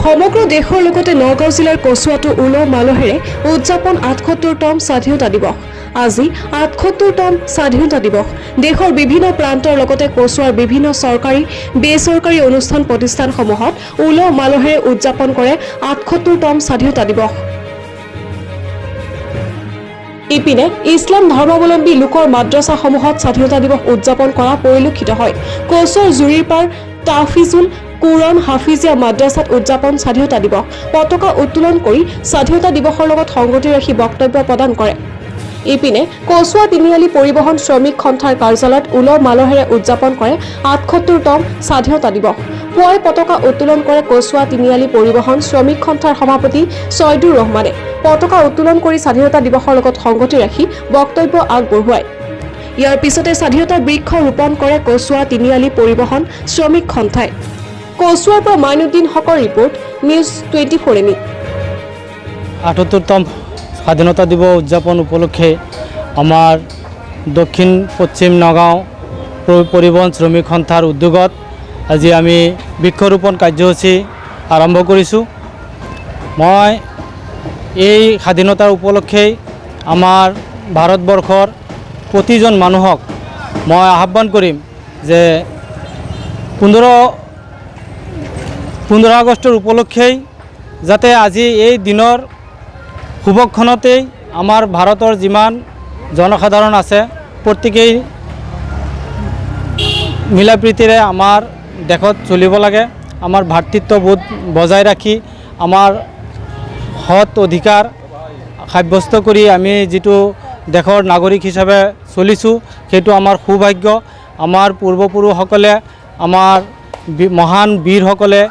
সমগ্ৰ দেশৰ লগতে নগাঁও জিলাৰ কচুৱাতো উলহ মালহেৰে উদযাপন ৭৮তম স্বাধীনতা দিৱস। আজি ৭৮তম স্বাধীনতা দিৱস। দেশৰ বিভিন্ন প্ৰান্তৰ লগতে কচুৱাৰ বিভিন্ন চৰকাৰী বেচৰকাৰী অনুষ্ঠান প্ৰতিষ্ঠানসমূহত উলহ মালহেৰে উদযাপন কৰে ৭৮তম স্বাধীনতা দিৱস। ইপিনে ইছলাম ধৰ্মাৱলম্বী লোকৰ মাদ্ৰাছাসমূহত স্বাধীনতা দিৱস উদযাপন কৰা পৰিলক্ষিত হয়। কচুৱাৰ জুৰিৰপাৰ তাহফিজুল কুৰআন হাফিজিয়া মাদ্ৰাছাত উদযাপন স্বাধীনতা দিৱস। পতাকা উত্তোলন কৰি স্বাধীনতা দিৱসৰ লগত সংগতি ৰাখি বক্তব্য প্ৰদান কৰে। ইপিনে কচুৱা তিনিআলি পৰিবহণ শ্ৰমিক সন্থাৰ কাৰ্যালয়ত উলহ মালহেৰে উদযাপন কৰে ৭৮তম স্বাধীনতা দিৱস। পুৱাই পতাকা উত্তোলন কৰে কচুৱা তিনিআলি পৰিবহণ শ্ৰমিক সন্থাৰ সভাপতি ছয়দুৰ ৰহমানে। পতাকা উত্তোলন কৰি স্বাধীনতা দিৱসৰ লগত সংগতি ৰাখি বক্তব্য আগবঢ়ুৱায়। ইয়াৰ পিছতে স্বাধীনতা বৃক্ষ ৰোপণ কৰে কচুৱা তিনিআলি পৰিবহণ শ্ৰমিক সন্থাই। কচুৱাৰ পৰা মাইনুদ্দিন হকৰ ৰিপৰ্ট, নিউজ 24 এনি। ৭৮তম স্বাধীনতা দিৱস উদযাপন উপলক্ষে আমাৰ দক্ষিণ পশ্চিম নগাঁও পৰিবহণ শ্ৰমিক সন্থাৰ উদ্যোগত আজি আমি বৃক্ষৰোপণ কাৰ্যসূচী আৰম্ভ কৰিছোঁ। মই এই স্বাধীনতাৰ উপলক্ষেই আমাৰ ভাৰতবৰ্ষৰ প্ৰতিজন মানুহক মই আহ্বান কৰিম যে ১৫ আগষ্টৰ উপলক্ষেই যাতে আজি এই দিনৰ শুভক্ষণতেই আমাৰ ভাৰতৰ যিমান জনসাধাৰণ আছে প্ৰত্যেকেই মিলা প্ৰীতিৰে আমাৰ দেশত চলিব লাগে। আমাৰ ভাতৃত্ববোধ বজাই ৰাখি আমাৰ সৎ অধিকাৰ সাব্যস্ত কৰি আমি যিটো দেশৰ নাগৰিক হিচাপে চলিছোঁ সেইটো আমাৰ সৌভাগ্য। আমাৰ পূৰ্বপুৰুষসকলে আমাৰ মহান বীৰসকলে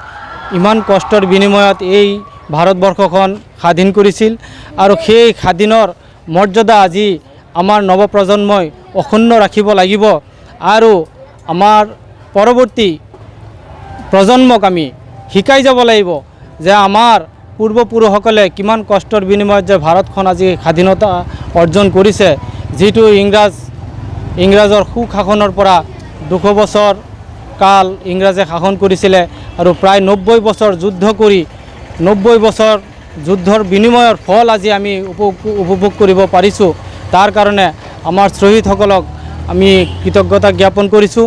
ইমান কষ্টৰ বিনিময়ত এই ভাৰতবৰ্ষখন স্বাধীন কৰিছিল আৰু সেই স্বাধীনৰ মৰ্যাদা আজি আমাৰ নৱপ্ৰজন্মই অক্ষুণ্ণ ৰাখিব লাগিব আৰু আমাৰ পৰৱৰ্তী প্ৰজন্মক আমি শিকাই যাব লাগিব যে আমাৰ পূৰ্বপুৰুষসকলে কিমান কষ্টৰ বিনিময়ত যে ভাৰতখন আজি স্বাধীনতা অৰ্জন কৰিছে। যিটো ইংৰাজৰ সুশাসনৰ পৰা ২০০ বছৰ কাল ইংৰাজে শাসন কৰিছিলে আৰু প্ৰায় ৯০ বছৰ যুদ্ধ কৰি ৯০ বছৰ যুদ্ধৰ বিনিময়ৰ ফল আজি আমি উপভোগ কৰিব পাৰিছোঁ। তাৰ কাৰণে আমাৰ শ্বহীদসকলক আমি কৃতজ্ঞতা জ্ঞাপন কৰিছোঁ।